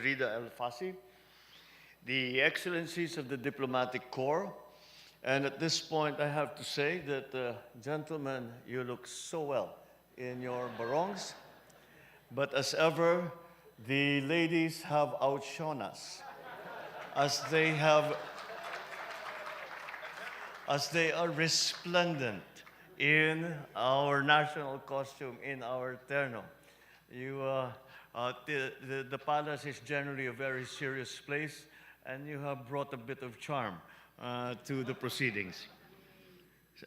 Rida El Fasi, the Excellencies of the Diplomatic Corps, and at this point I have to say that, gentlemen, you look so well in your barongs, but as ever, the ladies have outshone us, as they have, as they are resplendent in our national costume, in our terno. The palace is generally a very serious place, and you have brought a bit of charm to the proceedings.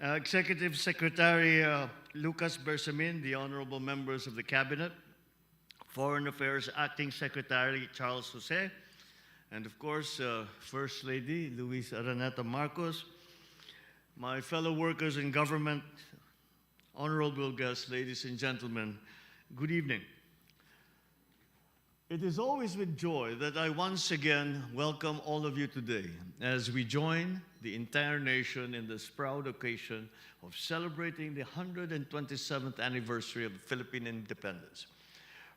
Executive Secretary Lucas Bersamin, the honorable members of the Cabinet, Foreign Affairs Acting Secretary Charles Jose, and of course, First Lady Luis Araneta Marcos, my fellow workers in government, honorable guests, ladies and gentlemen, good evening. It is always with joy that I once again welcome all of you today as we join the entire nation in this proud occasion of celebrating the 127th anniversary of Philippine independence.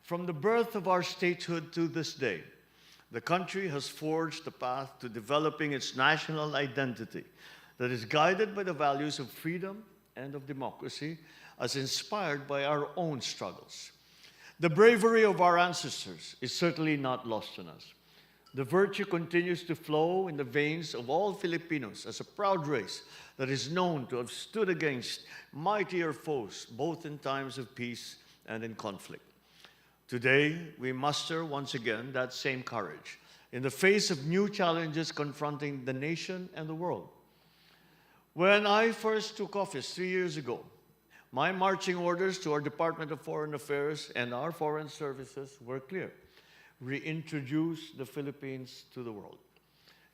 From the birth of our statehood to this day, the country has forged a path to developing its national identity that is guided by the values of freedom and of democracy, as inspired by our own struggles. The bravery of our ancestors is certainly not lost on us. The virtue continues to flow in the veins of all Filipinos as a proud race that is known to have stood against mightier foes, both in times of peace and in conflict. Today, we muster once again that same courage in the face of new challenges confronting the nation and the world. When I first took office 3 years ago, my marching orders to our Department of Foreign Affairs and our foreign services were clear. Reintroduce the Philippines to the world.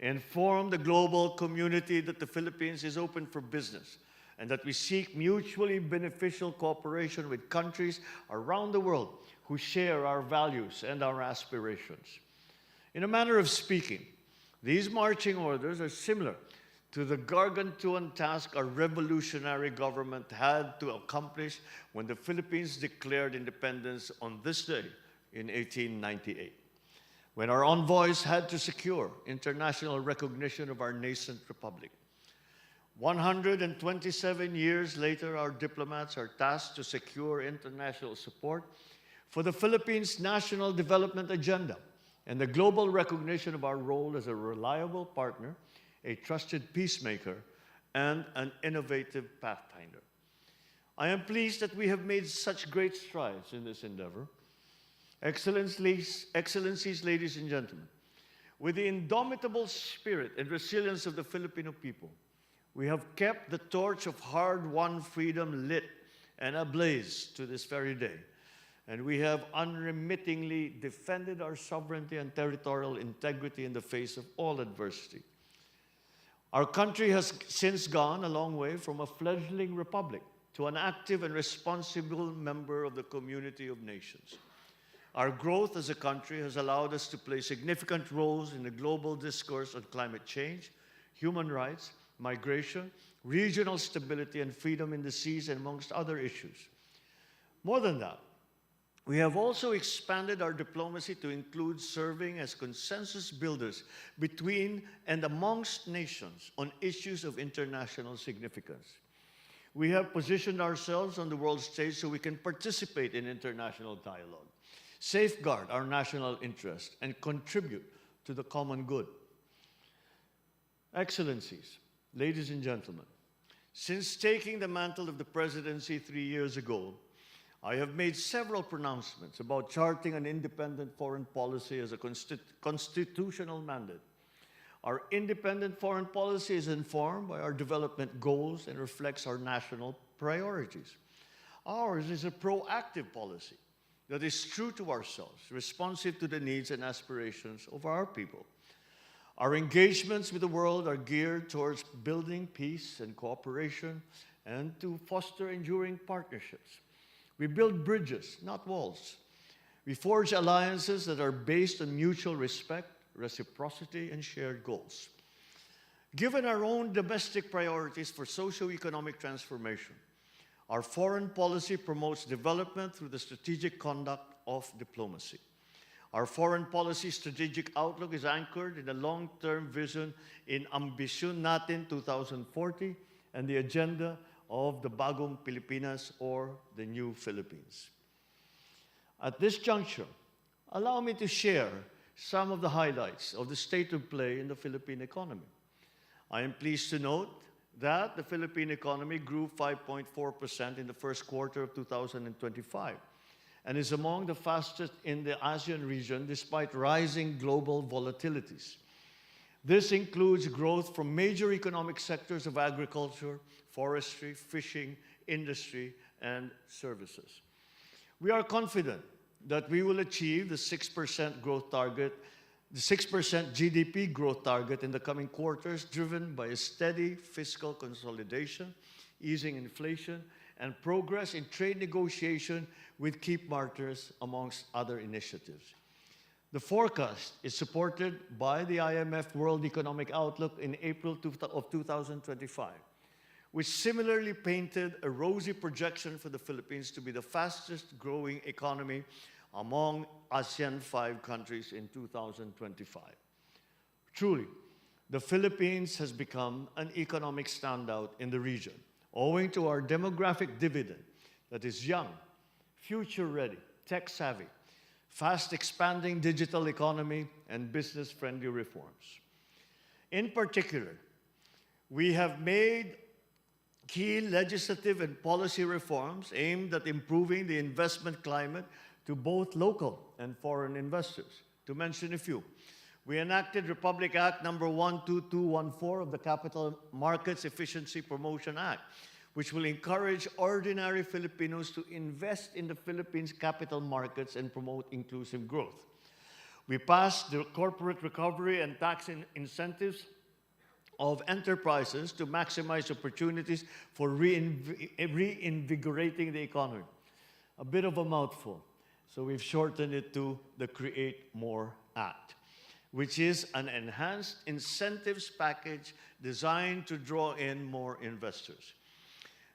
Inform the global community that the Philippines is open for business and that we seek mutually beneficial cooperation with countries around the world who share our values and our aspirations. In a manner of speaking, these marching orders are similar to the gargantuan task our revolutionary government had to accomplish when the Philippines declared independence on this day in 1898, when our envoys had to secure international recognition of our nascent republic. 127 years later, our diplomats are tasked to secure international support for the Philippines' national development agenda and the global recognition of our role as a reliable partner, a trusted peacemaker, and an innovative pathfinder. I am pleased that we have made such great strides in this endeavor. Excellencies, ladies and gentlemen, with the indomitable spirit and resilience of the Filipino people, we have kept the torch of hard-won freedom lit and ablaze to this very day. And we have unremittingly defended our sovereignty and territorial integrity in the face of all adversity. Our country has since gone a long way from a fledgling republic to an active and responsible member of the community of nations. Our growth as a country has allowed us to play significant roles in the global discourse on climate change, human rights, migration, regional stability, and freedom in the seas, and amongst other issues. More than that, we have also expanded our diplomacy to include serving as consensus builders between and amongst nations on issues of international significance. We have positioned ourselves on the world stage so we can participate in international dialogue, safeguard our national interest, and contribute to the common good. Excellencies, ladies and gentlemen, since taking the mantle of the presidency 3 years ago, I have made several pronouncements about charting an independent foreign policy as a constitutional mandate. Our independent foreign policy is informed by our development goals and reflects our national priorities. Ours is a proactive policy that is true to ourselves, responsive to the needs and aspirations of our people. Our engagements with the world are geared towards building peace and cooperation and to foster enduring partnerships. We build bridges, not walls. We forge alliances that are based on mutual respect, reciprocity, and shared goals. Given our own domestic priorities for socio-economic transformation, our foreign policy promotes development through the strategic conduct of diplomacy. Our foreign policy strategic outlook is anchored in a long-term vision in Ambisyon Natin 2040 and the agenda of the Bagong Pilipinas, or the New Philippines. At this juncture, allow me to share some of the highlights of the state of play in the Philippine economy. I am pleased to note that the Philippine economy grew 5.4% in the first quarter of 2025 and is among the fastest in the ASEAN region despite rising global volatilities. This includes growth from major economic sectors of agriculture, forestry, fishing, industry, and services. We are confident that we will achieve the 6% growth target, the 6% GDP growth target in the coming quarters, driven by a steady fiscal consolidation, easing inflation, and progress in trade negotiation with key partners, amongst other initiatives. The forecast is supported by the IMF World Economic Outlook in April of 2025, which similarly painted a rosy projection for the Philippines to be the fastest growing economy among ASEAN 5 countries in 2025. Truly, the Philippines has become an economic standout in the region, owing to our demographic dividend that is young, future-ready, tech-savvy, fast-expanding digital economy, and business-friendly reforms. In particular, we have made key legislative and policy reforms aimed at improving the investment climate to both local and foreign investors. To mention a few, we enacted Republic Act number 12214 of the Capital Markets Efficiency Promotion Act, which will encourage ordinary Filipinos to invest in the Philippines' capital markets and promote inclusive growth. We passed the corporate recovery and tax incentives of enterprises to maximize opportunities for reinvigorating the economy. A bit of a mouthful, so we've shortened it to the Create More Act, which is an enhanced incentives package designed to draw in more investors.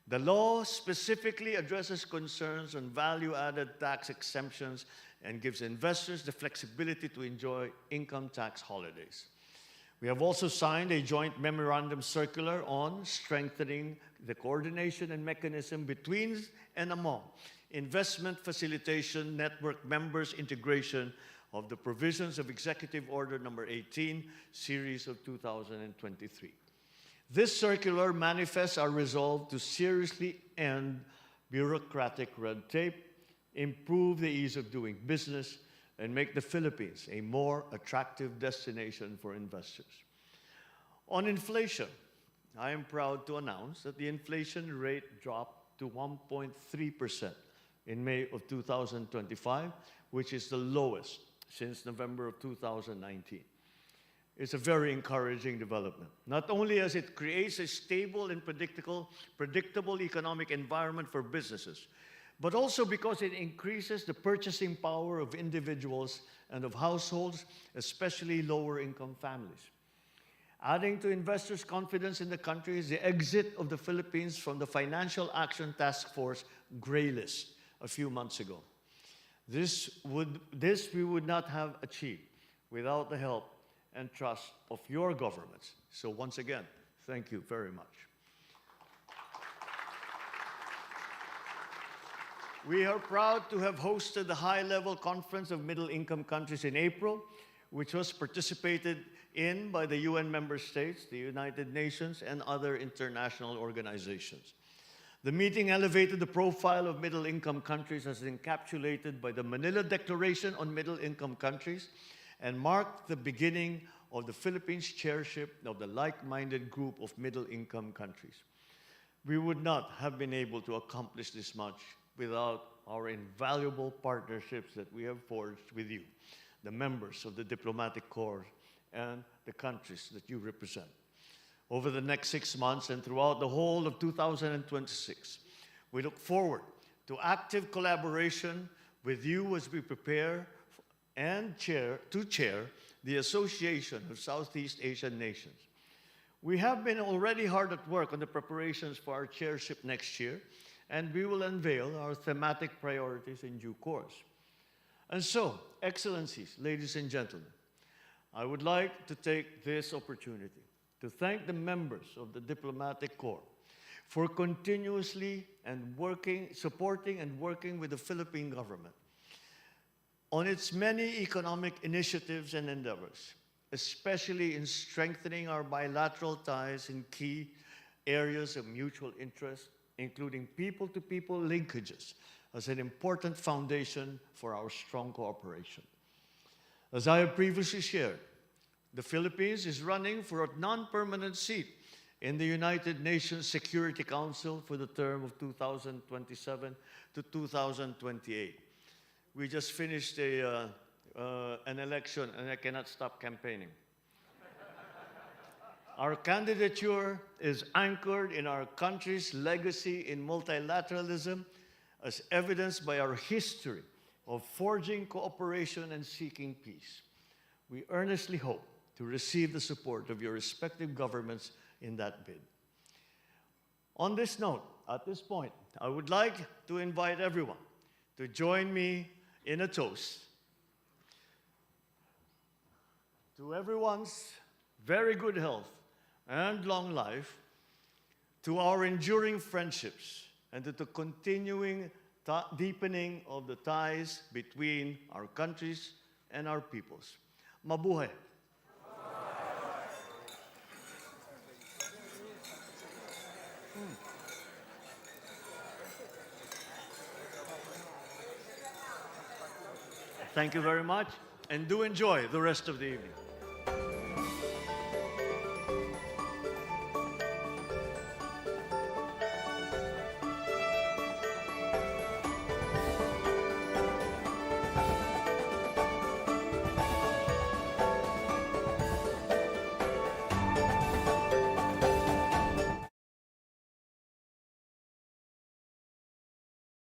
The law specifically addresses concerns on value-added tax exemptions and gives investors the flexibility to enjoy income tax holidays. We have also signed a joint memorandum circular on strengthening the coordination and mechanism between and among investment facilitation network members, integration of the provisions of Executive Order Number 18, Series of 2023. This circular manifests our resolve to seriously end bureaucratic red tape, improve the ease of doing business, and make the Philippines a more attractive destination for investors. On inflation, I am proud to announce that the inflation rate dropped to 1.3% in May of 2025, which is the lowest since November of 2019. It's a very encouraging development, not only as it creates a stable and predictable economic environment for businesses, but also because it increases the purchasing power of individuals and of households, especially lower-income families. Adding to investors' confidence in the country is the exit of the Philippines from the Financial Action Task Force gray list a few months ago. This we would not have achieved without the help and trust of your governments. So once again, thank you very much. We are proud to have hosted the high-level conference of middle-income countries in April, which was participated in by the UN member states, the United Nations, and other international organizations. The meeting elevated the profile of middle-income countries as encapsulated by the Manila Declaration on Middle-Income Countries and marked the beginning of the Philippines' chairship of the like-minded group of middle-income countries. We would not have been able to accomplish this much without our invaluable partnerships that we have forged with you, the members of the diplomatic corps and the countries that you represent. Over the next 6 months and throughout the whole of 2026, we look forward to active collaboration with you as we prepare to chair the Association of Southeast Asian Nations. We have been already hard at work on the preparations for our chairship next year, and we will unveil our thematic priorities in due course. And so, Excellencies, ladies and gentlemen, I would like to take this opportunity to thank the members of the Diplomatic Corps for continuously supporting and working with the Philippine government on its many economic initiatives and endeavors, especially in strengthening our bilateral ties in key areas of mutual interest, including people-to-people linkages as an important foundation for our strong cooperation. As I have previously shared, the Philippines is running for a non-permanent seat in the United Nations Security Council for the term of 2027 to 2028. We just finished an election and I cannot stop campaigning. Our candidature is anchored in our country's legacy in multilateralism, as evidenced by our history of forging cooperation and seeking peace. We earnestly hope to receive the support of your respective governments in that bid. On this note, at this point, I would like to invite everyone to join me in a toast to everyone's very good health and long life, to our enduring friendships, and to the continuing deepening of the ties between our countries and our peoples. Mabuhay! Thank you very much, and do enjoy the rest of the evening.